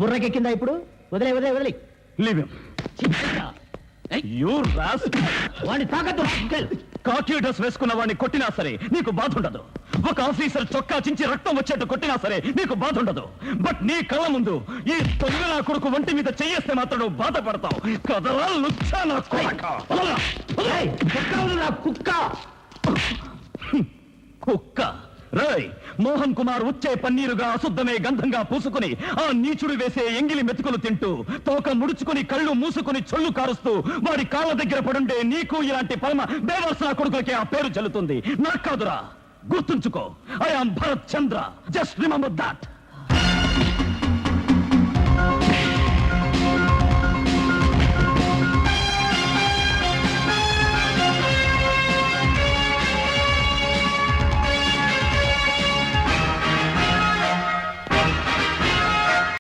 బుర్రకెక్కిందా ఇప్పుడు? వదిలే వదిలే వదిలే. లీవ్ వాడిని తాకద్దు. కాకి డ్రెస్ వేసుకున్న వాడిని కొట్టినా సరే నీకు బాధ ఉండదు. ఒక ఆఫీసర్ చొక్కా చించి రక్తం వచ్చేట్టు కొట్టినా సరే నీకు బాధ ఉండదు. బట్ నీ కళ్ళ ముందు ఈ తొంగల కొడుకు ఒంటి మీద చెయ్యేస్తే మాత్రం నువ్వు బాధపడతావు కదరా లుచ్చా నా కొడక. కుక్క కుక్క రాయ్ మోహన్ కుమార్ వచ్చే పన్నీరుగా అశుద్ధమే గంధంగా పూసుకుని ఆ నీచుడు వేసే ఎంగిలి మెతుకులు తింటూ తోక ముడుచుకుని కళ్ళు మూసుకుని చొల్లు కారుస్తూ వాడి కాళ్ళ దగ్గర పడుండే నీకు ఇలాంటి పరమ బేవర్సన కొడుకులకే ఆ పేరు చెల్లుతుంది. నాకు కాదురా, గుర్తుంచుకో. I am Bharat Chandra. Just remember that.